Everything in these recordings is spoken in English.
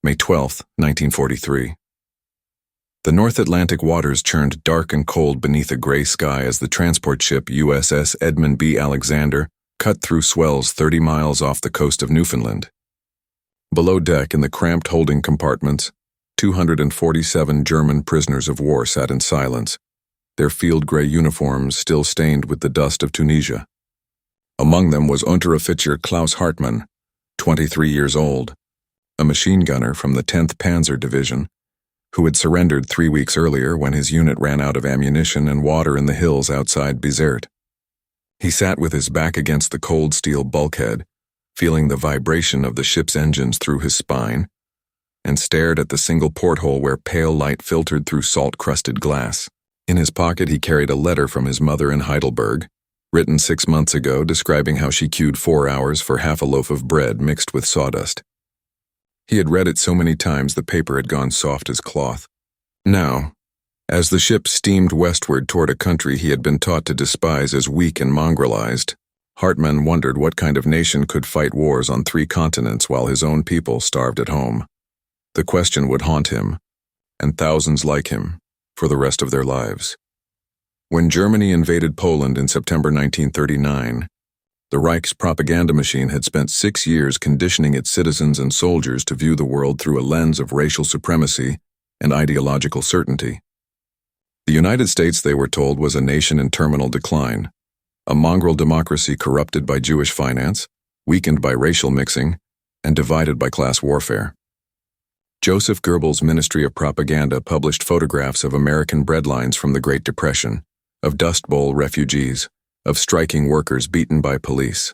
May 12, 1943. The North Atlantic waters churned dark and cold beneath a gray sky as the transport ship USS Edmund B. Alexander cut through swells 30 miles off the coast of Newfoundland. Below deck in the cramped holding compartments, 247 German prisoners of war sat in silence, their field-gray uniforms still stained with the dust of Tunisia. Among them was Unteroffizier Klaus Hartmann, 23 years old, a machine gunner from the 10th Panzer Division, who had surrendered 3 weeks earlier when his unit ran out of ammunition and water in the hills outside Bizerte. He sat with his back against the cold steel bulkhead, feeling the vibration of the ship's engines through his spine, and stared at the single porthole where pale light filtered through salt-crusted glass. In his pocket he carried a letter from his mother in Heidelberg, written 6 months ago describing how she queued 4 hours for half a loaf of bread mixed with sawdust. He had read it so many times the paper had gone soft as cloth. Now, as the ship steamed westward toward a country he had been taught to despise as weak and mongrelized, Hartmann wondered what kind of nation could fight wars on 3 continents while his own people starved at home. The question would haunt him, and thousands like him, for the rest of their lives. When Germany invaded Poland in September 1939, the Reich's propaganda machine had spent 6 years conditioning its citizens and soldiers to view the world through a lens of racial supremacy and ideological certainty. The United States, they were told, was a nation in terminal decline, a mongrel democracy corrupted by Jewish finance, weakened by racial mixing, and divided by class warfare. Joseph Goebbels' Ministry of Propaganda published photographs of American breadlines from the Great Depression, of Dust Bowl refugees, of striking workers beaten by police.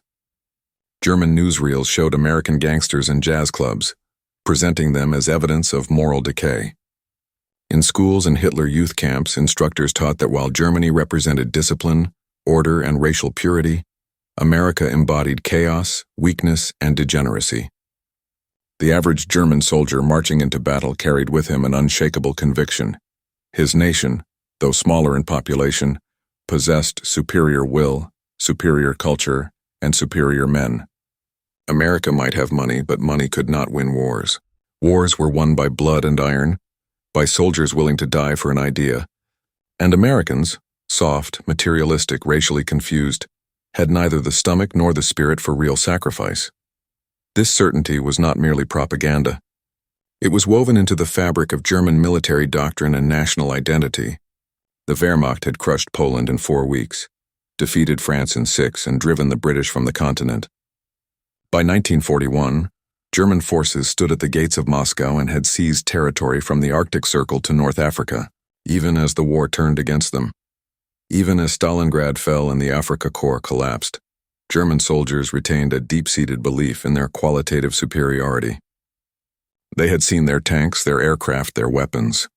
German newsreels showed American gangsters and jazz clubs, presenting them as evidence of moral decay. In schools and Hitler youth camps, instructors taught that while Germany represented discipline, order, and racial purity, America embodied chaos, weakness, and degeneracy. The average German soldier marching into battle carried with him an unshakable conviction. His nation, though smaller in population, possessed superior will, superior culture, and superior men. America might have money, but money could not win wars. Wars were won by blood and iron, by soldiers willing to die for an idea. And Americans, soft, materialistic, racially confused, had neither the stomach nor the spirit for real sacrifice. This certainty was not merely propaganda. It was woven into the fabric of German military doctrine and national identity. The Wehrmacht had crushed Poland in 4 weeks, defeated France in 6, and driven the British from the continent. By 1941, German forces stood at the gates of Moscow and had seized territory from the Arctic Circle to North Africa, even as the war turned against them. Even as Stalingrad fell and the Afrika Korps collapsed, German soldiers retained a deep-seated belief in their qualitative superiority. They had seen their tanks, their aircraft, their weapons.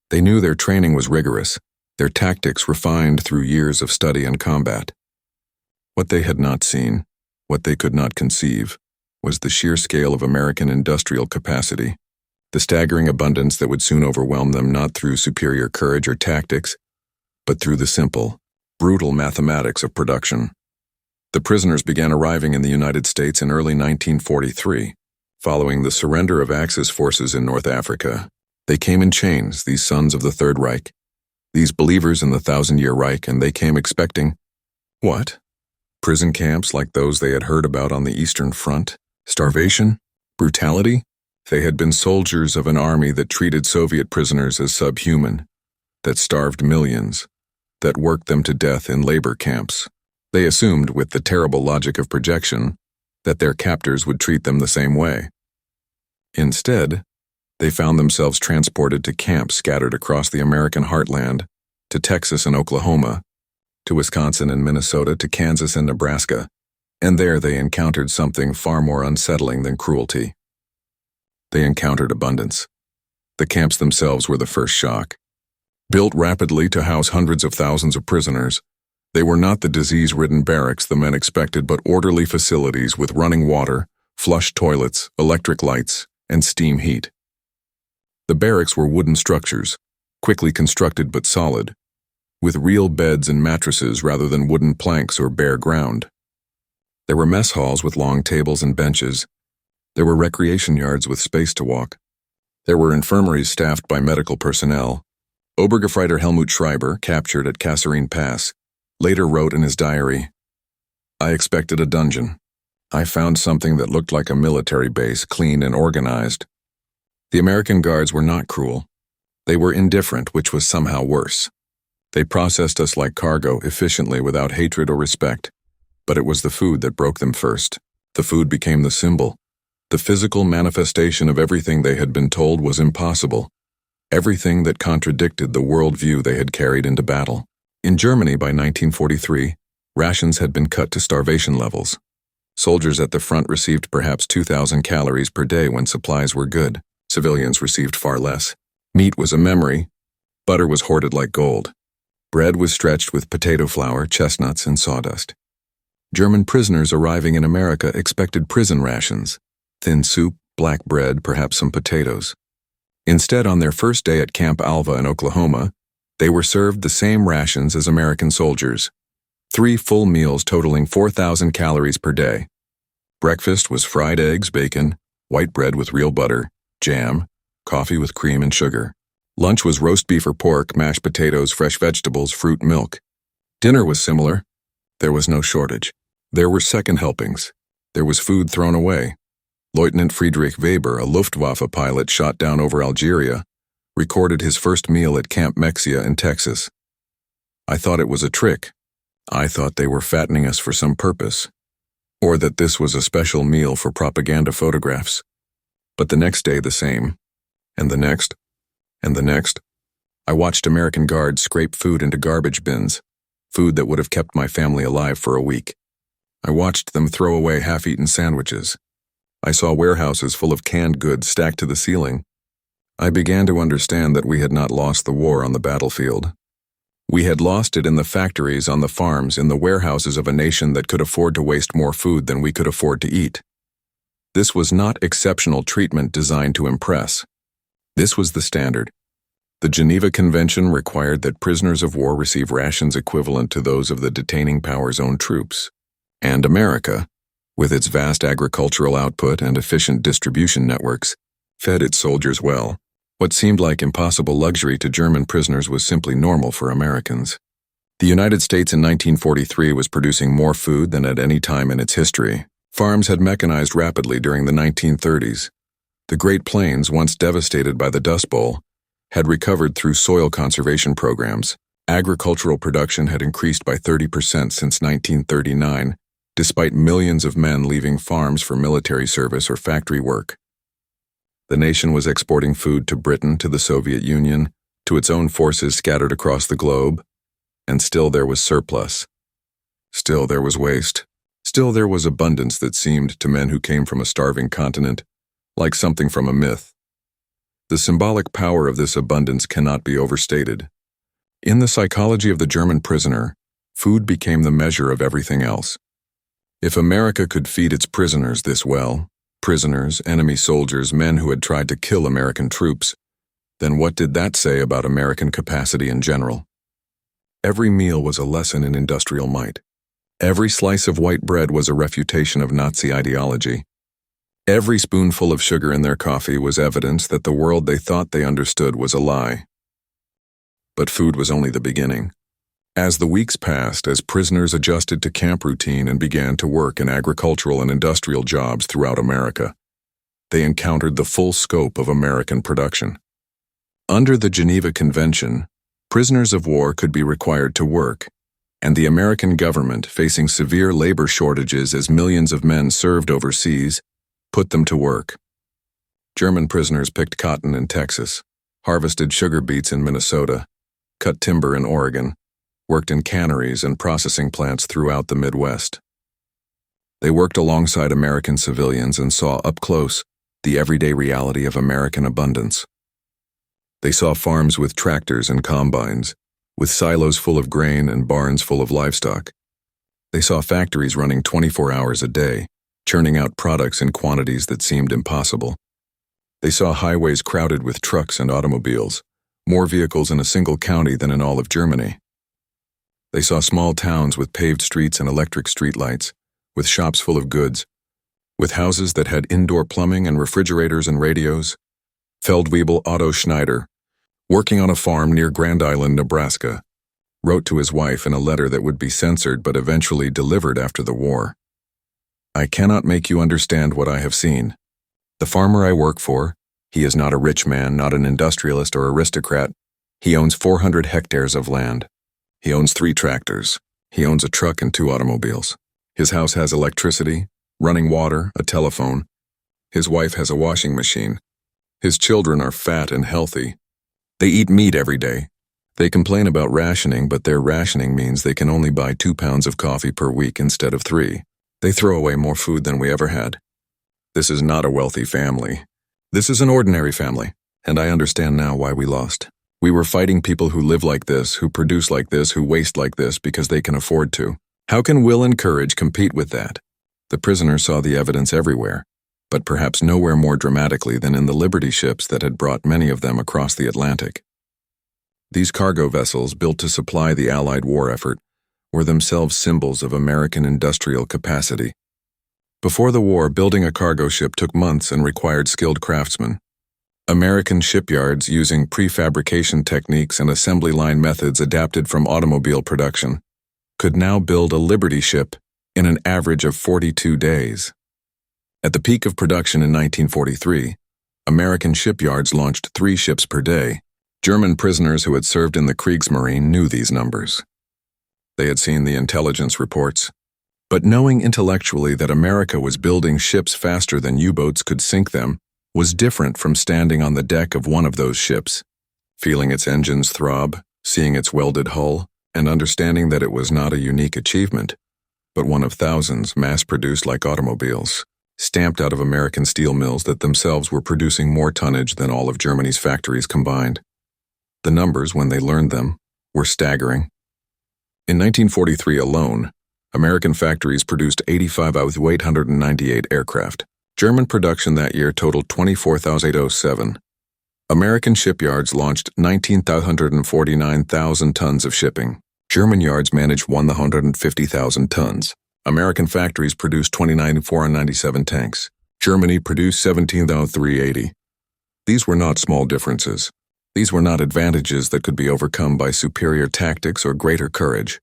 They knew their training was rigorous, their tactics refined through years of study and combat. What they had not seen, what they could not conceive, was the sheer scale of American industrial capacity, the staggering abundance that would soon overwhelm them not through superior courage or tactics, but through the simple, brutal mathematics of production. The prisoners began arriving in the United States in early 1943, following the surrender of Axis forces in North Africa. They came in chains, these sons of the Third Reich, these believers in the 1,000-year Reich, and they came expecting, what? Prison camps like those they had heard about on the Eastern Front? Starvation? Brutality? They had been soldiers of an army that treated Soviet prisoners as subhuman, that starved millions, that worked them to death in labor camps. They assumed, with the terrible logic of projection, that their captors would treat them the same way. Instead, they found themselves transported to camps scattered across the American heartland, to Texas and Oklahoma, to Wisconsin and Minnesota, to Kansas and Nebraska, and there they encountered something far more unsettling than cruelty. They encountered abundance. The camps themselves were the first shock. Built rapidly to house hundreds of thousands of prisoners, they were not the disease-ridden barracks the men expected, but orderly facilities with running water, flush toilets, electric lights, and steam heat. The barracks were wooden structures, quickly constructed but solid, with real beds and mattresses rather than wooden planks or bare ground. There were mess halls with long tables and benches. There were recreation yards with space to walk, There were infirmaries staffed by medical personnel. Obergefreiter Helmut Schreiber, captured at Kasserine Pass, later wrote in his diary, "I expected a dungeon. I found something that looked like a military base, clean and organized. The American guards were not cruel. They were indifferent, which was somehow worse. They processed us like cargo efficiently without hatred or respect. But it was the food that broke them first. The food became the symbol. The physical manifestation of everything they had been told was impossible. Everything that contradicted the worldview they had carried into battle. In Germany by 1943, rations had been cut to starvation levels. Soldiers at the front received perhaps 2,000 calories per day when supplies were good. Civilians received far less. Meat was a memory. Butter was hoarded like gold. Bread was stretched with potato flour, chestnuts, and sawdust. German prisoners arriving in America expected prison rations: thin soup, black bread, perhaps some potatoes. Instead, on their first day at Camp Alva in Oklahoma, they were served the same rations as American soldiers: 3 full meals totaling 4,000 calories per day. Breakfast was fried eggs, bacon, white bread with real butter, jam, coffee with cream and sugar. Lunch was roast beef or pork, mashed potatoes, fresh vegetables, fruit, milk. Dinner was similar. There was no shortage. There were second helpings. There was food thrown away. Lieutenant Friedrich Weber, a Luftwaffe pilot shot down over Algeria, recorded his first meal at Camp Mexia in Texas. "I thought it was a trick. I thought they were fattening us for some purpose, or that this was a special meal for propaganda photographs. But the next day the same, and the next, and the next. I watched American guards scrape food into garbage bins, food that would have kept my family alive for a week. I watched them throw away half-eaten sandwiches. I saw warehouses full of canned goods stacked to the ceiling. I began to understand that we had not lost the war on the battlefield. We had lost it in the factories, on the farms, in the warehouses of a nation that could afford to waste more food than we could afford to eat. This was not exceptional treatment designed to impress. This was the standard. The Geneva Convention required that prisoners of war receive rations equivalent to those of the detaining power's own troops. And America, with its vast agricultural output and efficient distribution networks, fed its soldiers well. What seemed like impossible luxury to German prisoners was simply normal for Americans. The United States in 1943 was producing more food than at any time in its history. Farms had mechanized rapidly during the 1930s. The Great Plains, once devastated by the Dust Bowl, had recovered through soil conservation programs. Agricultural production had increased by 30% since 1939, despite millions of men leaving farms for military service or factory work. The nation was exporting food to Britain, to the Soviet Union, to its own forces scattered across the globe, and still there was surplus. Still there was waste. Still there was abundance that seemed, to men who came from a starving continent, like something from a myth. The symbolic power of this abundance cannot be overstated. In the psychology of the German prisoner, food became the measure of everything else. If America could feed its prisoners this well, prisoners, enemy soldiers, men who had tried to kill American troops, then what did that say about American capacity in general? Every meal was a lesson in industrial might. Every slice of white bread was a refutation of Nazi ideology. Every spoonful of sugar in their coffee was evidence that the world they thought they understood was a lie. But food was only the beginning. As the weeks passed, as prisoners adjusted to camp routine and began to work in agricultural and industrial jobs throughout America, they encountered the full scope of American production. Under the Geneva Convention, prisoners of war could be required to work, and the American government, facing severe labor shortages as millions of men served overseas, put them to work. German prisoners picked cotton in Texas, harvested sugar beets in Minnesota, cut timber in Oregon, worked in canneries and processing plants throughout the Midwest. They worked alongside American civilians and saw up close the everyday reality of American abundance. They saw farms with tractors and combines, with silos full of grain and barns full of livestock. They saw factories running 24 hours a day, churning out products in quantities that seemed impossible. They saw highways crowded with trucks and automobiles, more vehicles in a single county than in all of Germany. They saw small towns with paved streets and electric streetlights, with shops full of goods, with houses that had indoor plumbing and refrigerators and radios, Feldwebel Otto Schneider, working on a farm near Grand Island, Nebraska, wrote to his wife in a letter that would be censored but eventually delivered after the war. I cannot make you understand what I have seen. The farmer I work for, he is not a rich man, not an industrialist or aristocrat. He owns 400 hectares of land. He owns 3 tractors. He owns a truck and 2 automobiles. His house has electricity, running water, a telephone. His wife has a washing machine. His children are fat and healthy. They eat meat every day. They complain about rationing, but their rationing means they can only buy 2 pounds of coffee per week instead of 3. They throw away more food than we ever had. This is not a wealthy family. This is an ordinary family, and I understand now why we lost. We were fighting people who live like this, who produce like this, who waste like this because they can afford to. How can will and courage compete with that? The prisoners saw the evidence everywhere, but perhaps nowhere more dramatically than in the Liberty ships that had brought many of them across the Atlantic. These cargo vessels, built to supply the Allied war effort, were themselves symbols of American industrial capacity. Before the war, building a cargo ship took months and required skilled craftsmen. American shipyards, using prefabrication techniques and assembly line methods adapted from automobile production, could now build a Liberty ship in an average of 42 days. At the peak of production in 1943, American shipyards launched 3 ships per day. German prisoners who had served in the Kriegsmarine knew these numbers. They had seen the intelligence reports. But knowing intellectually that America was building ships faster than U-boats could sink them was different from standing on the deck of one of those ships, feeling its engines throb, seeing its welded hull, and understanding that it was not a unique achievement, but one of thousands mass-produced like automobiles, stamped out of American steel mills that themselves were producing more tonnage than all of Germany's factories combined. The numbers, when they learned them, were staggering. In 1943 alone, American factories produced 85 out of 898 aircraft. German production that year totaled 24,807. American shipyards launched 19,149,000 tons of shipping. German yards managed 150,000 tons. American factories produced 29,497 tanks. Germany produced 17,380. These were not small differences. These were not advantages that could be overcome by superior tactics or greater courage.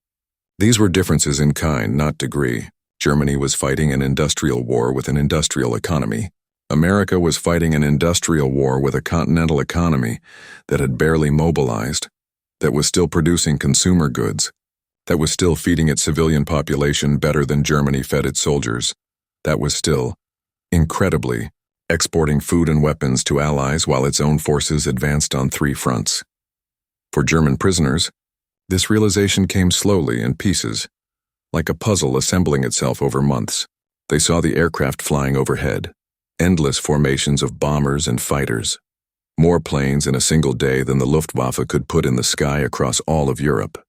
These were differences in kind, not degree. Germany was fighting an industrial war with an industrial economy. America was fighting an industrial war with a continental economy that had barely mobilized, that was still producing consumer goods, that was still feeding its civilian population better than Germany fed its soldiers, that was still, incredibly, exporting food and weapons to allies while its own forces advanced on 3 fronts. For German prisoners, this realization came slowly in pieces, like a puzzle assembling itself over months. They saw the aircraft flying overhead, endless formations of bombers and fighters, more planes in a single day than the Luftwaffe could put in the sky across all of Europe.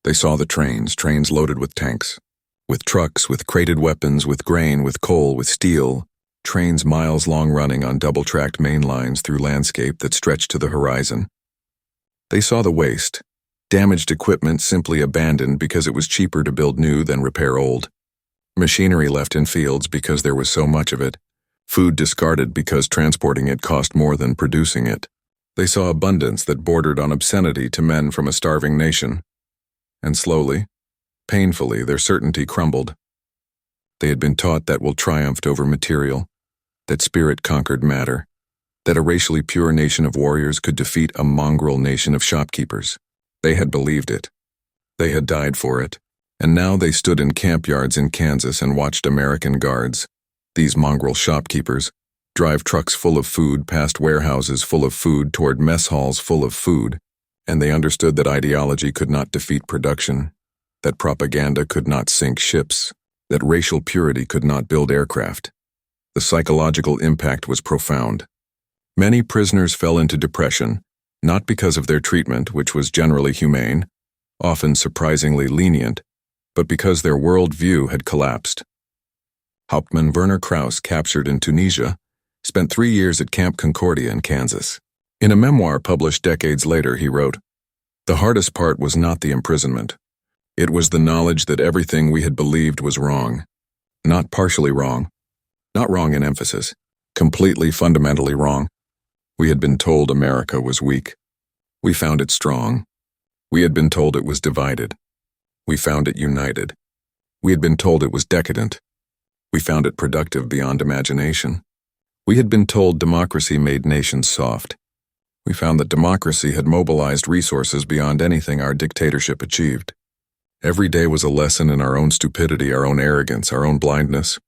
They saw the trains loaded with tanks, with trucks, with crated weapons, with grain, with coal, with steel, trains miles long running on double-tracked main lines through landscape that stretched to the horizon. They saw the waste, damaged equipment simply abandoned because it was cheaper to build new than repair old, machinery left in fields because there was so much of it, food discarded because transporting it cost more than producing it. They saw abundance that bordered on obscenity to men from a starving nation. And slowly, painfully, their certainty crumbled. They had been taught that will triumphed over material, that spirit conquered matter, that a racially pure nation of warriors could defeat a mongrel nation of shopkeepers. They had believed it. They had died for it. And now they stood in camp yards in Kansas and watched American guards, these mongrel shopkeepers, drive trucks full of food past warehouses full of food toward mess halls full of food, and they understood that ideology could not defeat production, that propaganda could not sink ships, that racial purity could not build aircraft. The psychological impact was profound. Many prisoners fell into depression, not because of their treatment, which was generally humane, often surprisingly lenient, but because their world view had collapsed. Hauptmann Werner Krauss, captured in Tunisia, spent 3 years at Camp Concordia in Kansas. In a memoir published decades later, he wrote, "The hardest part was not the imprisonment. It was the knowledge that everything we had believed was wrong. Not partially wrong, not wrong in emphasis, completely fundamentally wrong. We had been told America was weak. We found it strong. We had been told it was divided. We found it united. We had been told it was decadent. We found it productive beyond imagination. We had been told democracy made nations soft. We found that democracy had mobilized resources beyond anything our dictatorship achieved. Every day was a lesson in our own stupidity, our own arrogance, our own blindness.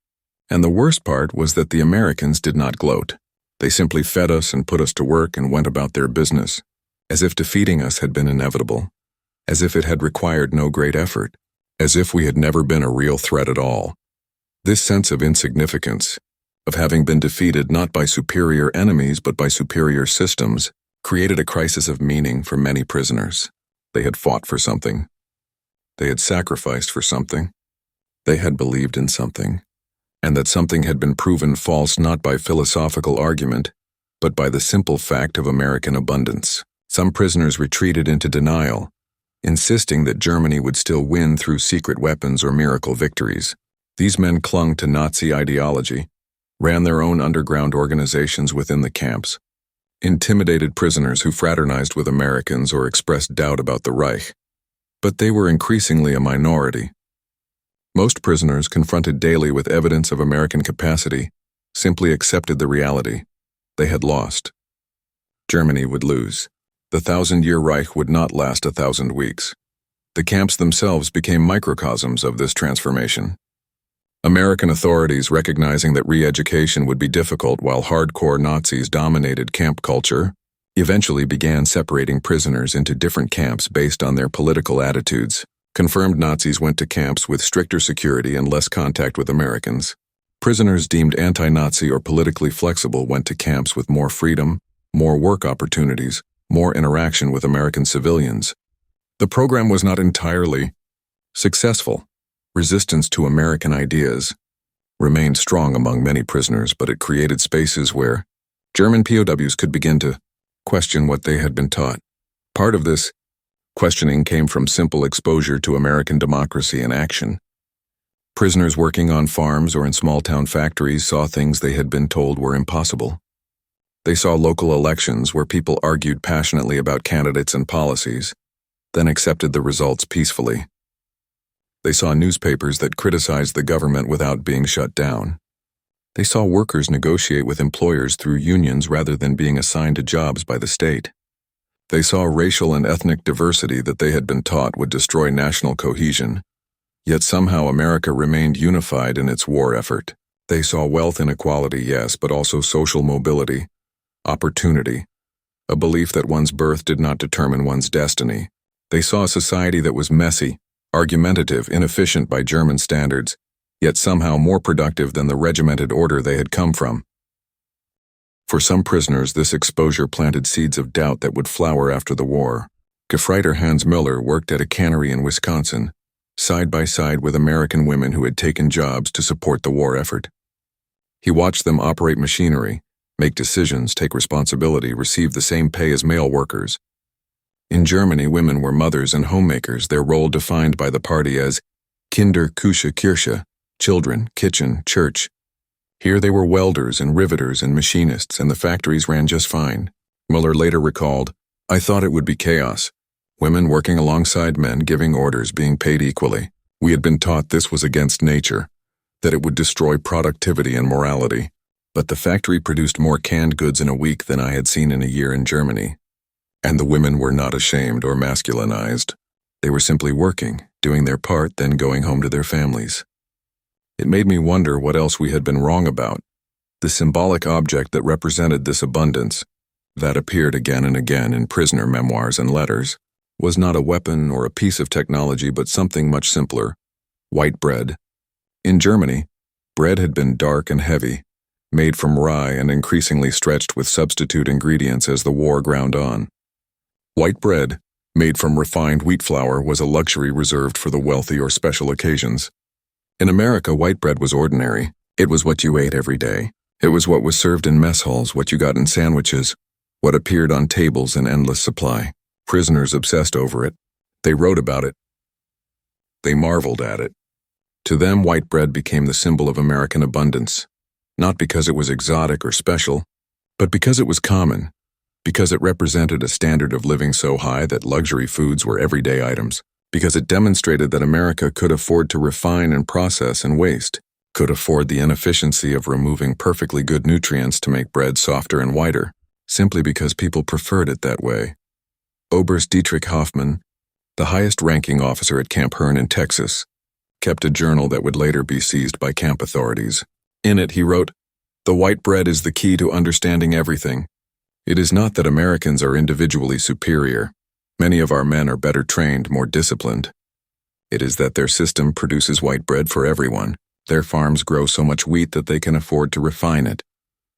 And the worst part was that the Americans did not gloat. They simply fed us and put us to work and went about their business, as if defeating us had been inevitable, as if it had required no great effort, as if we had never been a real threat at all. This sense of insignificance, of having been defeated not by superior enemies but by superior systems, created a crisis of meaning for many prisoners. They had fought for something. They had sacrificed for something. They had believed in something, and that something had been proven false not by philosophical argument, but by the simple fact of American abundance. Some prisoners retreated into denial, insisting that Germany would still win through secret weapons or miracle victories. These men clung to Nazi ideology, ran their own underground organizations within the camps, intimidated prisoners who fraternized with Americans or expressed doubt about the Reich. But they were increasingly a minority. Most prisoners, confronted daily with evidence of American capacity, simply accepted the reality. They had lost. Germany would lose. The 1,000-year Reich would not last 1,000 weeks. The camps themselves became microcosms of this transformation. American authorities, recognizing that re-education would be difficult while hardcore Nazis dominated camp culture, eventually began separating prisoners into different camps based on their political attitudes. Confirmed Nazis went to camps with stricter security and less contact with Americans. Prisoners deemed anti-Nazi or politically flexible went to camps with more freedom, more work opportunities, more interaction with American civilians. The program was not entirely successful. Resistance to American ideas remained strong among many prisoners, but it created spaces where German POWs could begin to question what they had been taught. Part of this questioning came from simple exposure to American democracy in action. Prisoners working on farms or in small-town factories saw things they had been told were impossible. They saw local elections where people argued passionately about candidates and policies, then accepted the results peacefully. They saw newspapers that criticized the government without being shut down. They saw workers negotiate with employers through unions rather than being assigned to jobs by the state. They saw racial and ethnic diversity that they had been taught would destroy national cohesion, yet somehow America remained unified in its war effort. They saw wealth inequality, yes, but also social mobility, opportunity, a belief that one's birth did not determine one's destiny. They saw a society that was messy, argumentative, inefficient by German standards, yet somehow more productive than the regimented order they had come from. For some prisoners, this exposure planted seeds of doubt that would flower after the war. Gefreiter Hans Müller worked at a cannery in Wisconsin, side by side with American women who had taken jobs to support the war effort. He watched them operate machinery, make decisions, take responsibility, receive the same pay as male workers. In Germany, women were mothers and homemakers, their role defined by the party as Kinder, Küche, Kirche, children, kitchen, church. Here they were welders and riveters and machinists, and the factories ran just fine. Müller later recalled, "I thought it would be chaos. Women working alongside men, giving orders, being paid equally. We had been taught this was against nature, that it would destroy productivity and morality. But the factory produced more canned goods in a week than I had seen in a year in Germany. And the women were not ashamed or masculinized. They were simply working, doing their part, then going home to their families." It made me wonder what else we had been wrong about. The symbolic object that represented this abundance, that appeared again and again in prisoner memoirs and letters, was not a weapon or a piece of technology but something much simpler: white bread. In Germany, bread had been dark and heavy, made from rye and increasingly stretched with substitute ingredients as the war ground on. White bread, made from refined wheat flour, was a luxury reserved for the wealthy or special occasions. In America, white bread was ordinary. It was what you ate every day. It was what was served in mess halls, what you got in sandwiches, what appeared on tables in endless supply. Prisoners obsessed over it. They wrote about it. They marveled at it. To them, white bread became the symbol of American abundance, not because it was exotic or special, but because it was common, because it represented a standard of living so high that luxury foods were everyday items, because it demonstrated that America could afford to refine and process and waste, could afford the inefficiency of removing perfectly good nutrients to make bread softer and whiter, simply because people preferred it that way. Oberst Dietrich Hoffmann, the highest-ranking officer at Camp Hearn in Texas, kept a journal that would later be seized by camp authorities. In it, he wrote, "The white bread is the key to understanding everything. It is not that Americans are individually superior. Many of our men are better trained, more disciplined. It is that their system produces white bread for everyone. Their farms grow so much wheat that they can afford to refine it,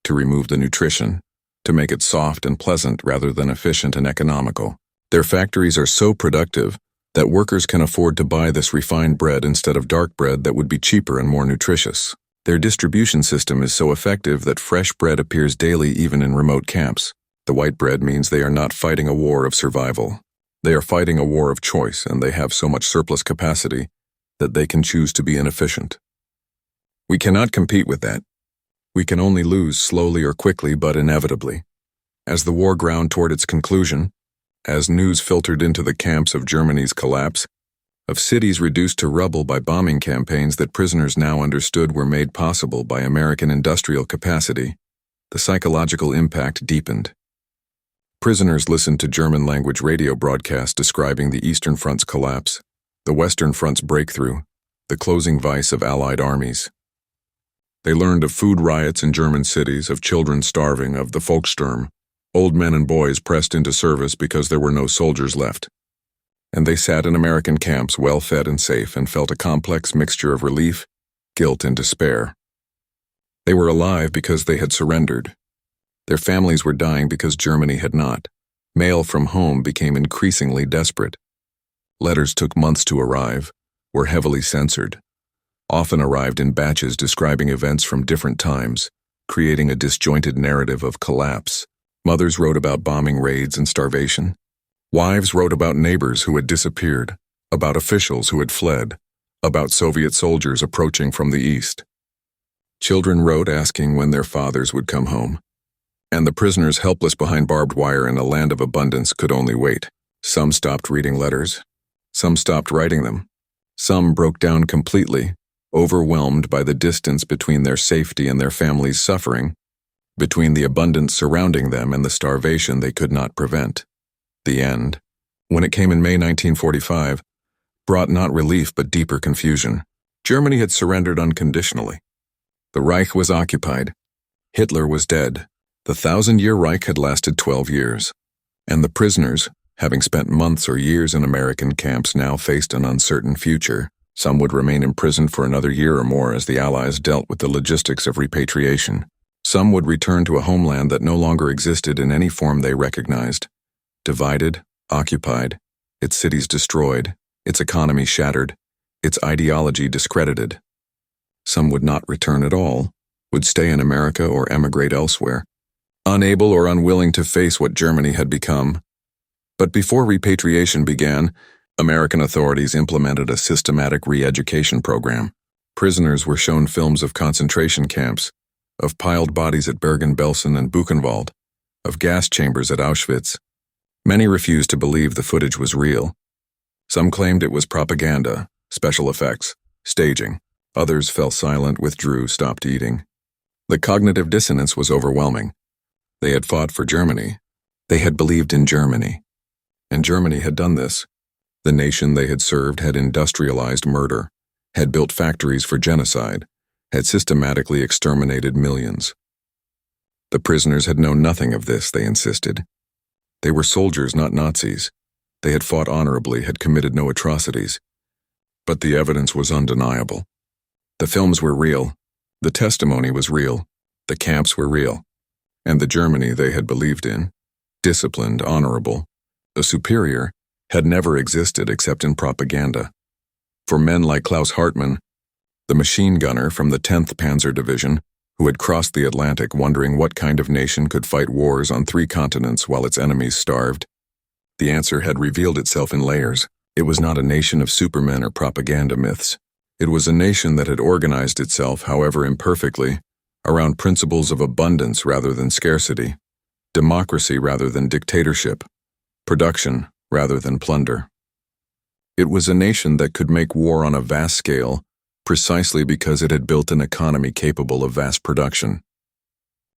to remove the nutrition, to make it soft and pleasant rather than efficient and economical. Their factories are so productive that workers can afford to buy this refined bread instead of dark bread that would be cheaper and more nutritious. Their distribution system is so effective that fresh bread appears daily even in remote camps. The white bread means they are not fighting a war of survival. They are fighting a war of choice, and they have so much surplus capacity that they can choose to be inefficient. We cannot compete with that. We can only lose slowly or quickly, but inevitably. As the war ground toward its conclusion, as news filtered into the camps of Germany's collapse, of cities reduced to rubble by bombing campaigns that prisoners now understood were made possible by American industrial capacity, the psychological impact deepened. Prisoners listened to German-language radio broadcasts describing the Eastern Front's collapse, the Western Front's breakthrough, the closing vice of Allied armies. They learned of food riots in German cities, of children starving, of the Volkssturm, old men and boys pressed into service because there were no soldiers left. And they sat in American camps well-fed and safe and felt a complex mixture of relief, guilt, and despair. They were alive because they had surrendered. Their families were dying because Germany had not. Mail from home became increasingly desperate. Letters took months to arrive, were heavily censored, often arrived in batches describing events from different times, creating a disjointed narrative of collapse. Mothers wrote about bombing raids and starvation. Wives wrote about neighbors who had disappeared, about officials who had fled, about Soviet soldiers approaching from the east. Children wrote asking when their fathers would come home. And the prisoners helpless behind barbed wire in a land of abundance could only wait. Some stopped reading letters. Some stopped writing them. Some broke down completely, overwhelmed by the distance between their safety and their families' suffering, between the abundance surrounding them and the starvation they could not prevent. The end, when it came in May 1945, brought not relief but deeper confusion. Germany had surrendered unconditionally. The Reich was occupied. Hitler was dead. The 1,000-year Reich had lasted 12 years, and the prisoners, having spent months or years in American camps, now faced an uncertain future. Some would remain imprisoned for another year or more as the Allies dealt with the logistics of repatriation. Some would return to a homeland that no longer existed in any form they recognized. Divided, occupied, its cities destroyed, its economy shattered, its ideology discredited. Some would not return at all, would stay in America or emigrate elsewhere, unable or unwilling to face what Germany had become. But before repatriation began, American authorities implemented a systematic re-education program. Prisoners were shown films of concentration camps, of piled bodies at Bergen-Belsen and Buchenwald, of gas chambers at Auschwitz. Many refused to believe the footage was real. Some claimed it was propaganda, special effects, staging. Others fell silent, withdrew, stopped eating. The cognitive dissonance was overwhelming. They had fought for Germany. They had believed in Germany. And Germany had done this. The nation they had served had industrialized murder, had built factories for genocide, had systematically exterminated millions. The prisoners had known nothing of this, they insisted. They were soldiers, not Nazis. They had fought honorably, had committed no atrocities. But the evidence was undeniable. The films were real. The testimony was real. The camps were real. And the Germany they had believed in, disciplined, honorable, the superior, had never existed except in propaganda. For men like Klaus Hartmann, the machine gunner from the 10th Panzer Division, who had crossed the Atlantic wondering what kind of nation could fight wars on 3 continents while its enemies starved, the answer had revealed itself in layers. It was not a nation of supermen or propaganda myths. It was a nation that had organized itself, however imperfectly, around principles of abundance rather than scarcity, democracy rather than dictatorship, production rather than plunder. It was a nation that could make war on a vast scale precisely because it had built an economy capable of vast production.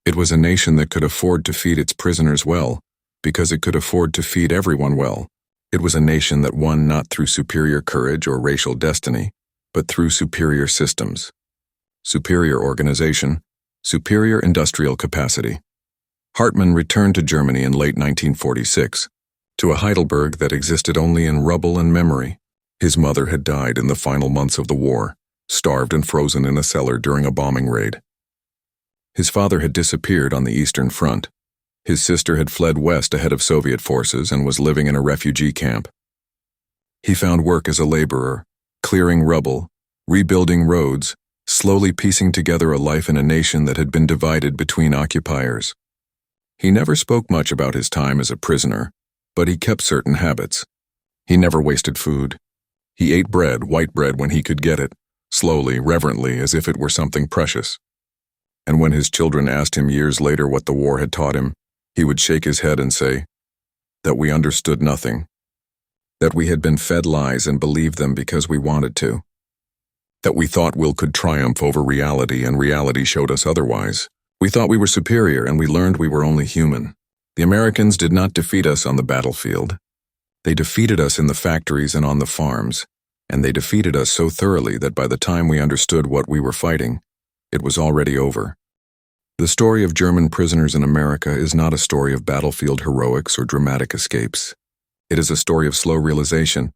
It was a nation that could afford to feed its prisoners well because it could afford to feed everyone well. It was a nation that won not through superior courage or racial destiny, but through superior systems, superior organization, superior industrial capacity. Hartmann returned to Germany in late 1946, to a Heidelberg that existed only in rubble and memory. His mother had died in the final months of the war, starved and frozen in a cellar during a bombing raid. His father had disappeared on the Eastern Front. His sister had fled west ahead of Soviet forces and was living in a refugee camp. He found work as a laborer, clearing rubble, rebuilding roads, slowly piecing together a life in a nation that had been divided between occupiers. He never spoke much about his time as a prisoner, but he kept certain habits. He never wasted food. He ate bread, white bread, when he could get it, slowly, reverently, as if it were something precious. And when his children asked him years later what the war had taught him, he would shake his head and say that we understood nothing, that we had been fed lies and believed them because we wanted to, that we thought will could triumph over reality and reality showed us otherwise. We thought we were superior and we learned we were only human. The Americans did not defeat us on the battlefield. They defeated us in the factories and on the farms, and they defeated us so thoroughly that by the time we understood what we were fighting, it was already over. The story of German prisoners in America is not a story of battlefield heroics or dramatic escapes. It is a story of slow realization,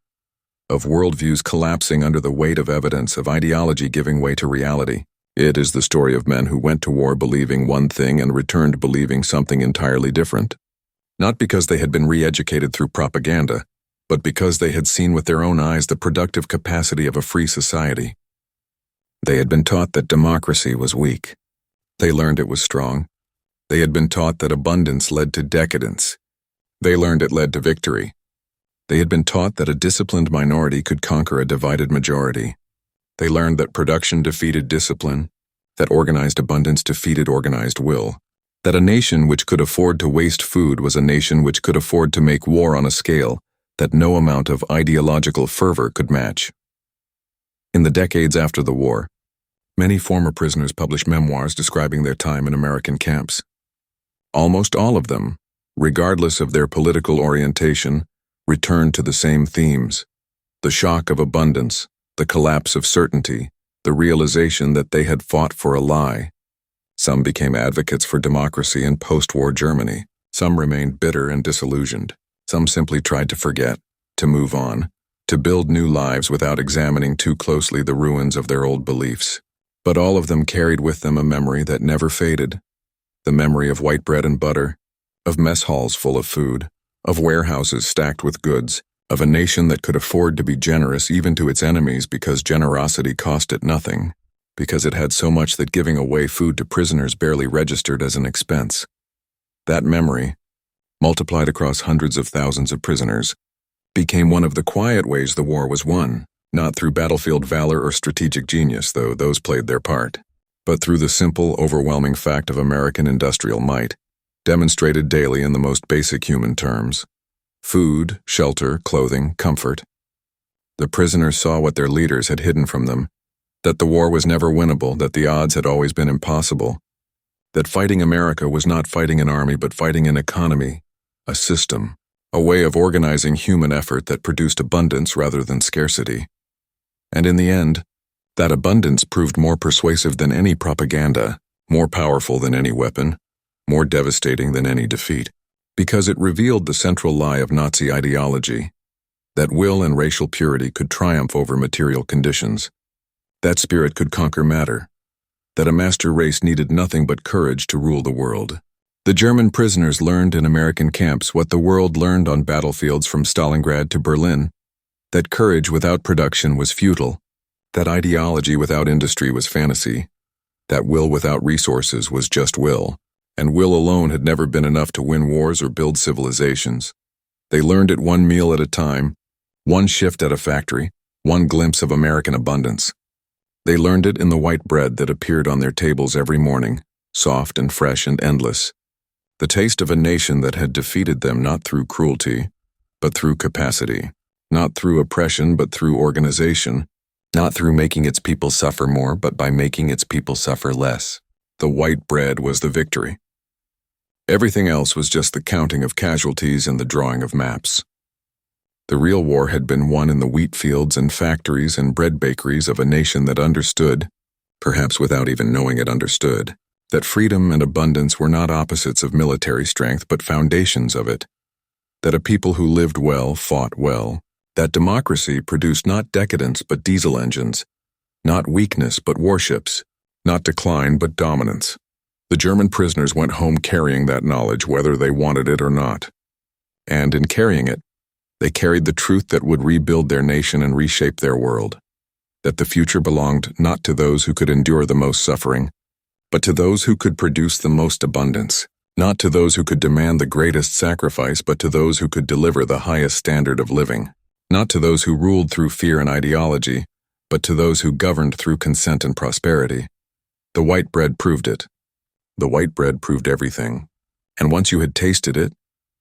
of worldviews collapsing under the weight of evidence, of ideology giving way to reality. It is the story of men who went to war believing one thing and returned believing something entirely different. Not because they had been re-educated through propaganda, but because they had seen with their own eyes the productive capacity of a free society. They had been taught that democracy was weak. They learned it was strong. They had been taught that abundance led to decadence. They learned it led to victory. They had been taught that a disciplined minority could conquer a divided majority. They learned that production defeated discipline, that organized abundance defeated organized will, that a nation which could afford to waste food was a nation which could afford to make war on a scale that no amount of ideological fervor could match. In the decades after the war, many former prisoners published memoirs describing their time in American camps. Almost all of them, regardless of their political orientation, returned to the same themes: the shock of abundance, the collapse of certainty, the realization that they had fought for a lie. Some became advocates for democracy in post-war Germany. Some remained bitter and disillusioned. Some simply tried to forget, to move on, to build new lives without examining too closely the ruins of their old beliefs. But all of them carried with them a memory that never faded, the memory of white bread and butter, of mess halls full of food, of warehouses stacked with goods, of a nation that could afford to be generous even to its enemies because generosity cost it nothing, because it had so much that giving away food to prisoners barely registered as an expense. That memory, multiplied across hundreds of thousands of prisoners, became one of the quiet ways the war was won. Not through battlefield valor or strategic genius, though those played their part, but through the simple, overwhelming fact of American industrial might, demonstrated daily in the most basic human terms: food, shelter, clothing, comfort. The prisoners saw what their leaders had hidden from them, that the war was never winnable, that the odds had always been impossible, that fighting America was not fighting an army but fighting an economy, a system, a way of organizing human effort that produced abundance rather than scarcity. And in the end, that abundance proved more persuasive than any propaganda, more powerful than any weapon, more devastating than any defeat, because it revealed the central lie of Nazi ideology, that will and racial purity could triumph over material conditions, that spirit could conquer matter, that a master race needed nothing but courage to rule the world. The German prisoners learned in American camps what the world learned on battlefields from Stalingrad to Berlin: that courage without production was futile, that ideology without industry was fantasy, that will without resources was just will, and will alone had never been enough to win wars or build civilizations. They learned it one meal at a time, one shift at a factory, one glimpse of American abundance. They learned it in the white bread that appeared on their tables every morning, soft and fresh and endless, The taste of a nation that had defeated them not through cruelty, but through capacity, not through oppression, but through organization, not through making its people suffer more, but by making its people suffer less. The white bread was the victory. Everything else was just the counting of casualties and the drawing of maps. The real war had been won in the wheat fields and factories and bread bakeries of a nation that understood, perhaps without even knowing it understood, that freedom and abundance were not opposites of military strength but foundations of it, that a people who lived well fought well, that democracy produced not decadence but diesel engines, not weakness but warships, not decline but dominance. The German prisoners went home carrying that knowledge whether they wanted it or not. And in carrying it, they carried the truth that would rebuild their nation and reshape their world, that the future belonged not to those who could endure the most suffering, but to those who could produce the most abundance, not to those who could demand the greatest sacrifice, but to those who could deliver the highest standard of living, not to those who ruled through fear and ideology, but to those who governed through consent and prosperity. The white bread proved it. The white bread proved everything. And once you had tasted it,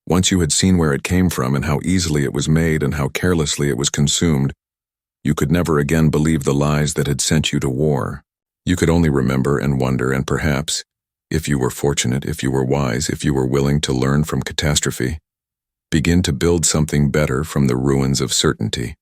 once you had seen where it came from and how easily it was made and how carelessly it was consumed, you could never again believe the lies that had sent you to war. You could only remember and wonder and perhaps, if you were fortunate, if you were wise, if you were willing to learn from catastrophe, begin to build something better from the ruins of certainty.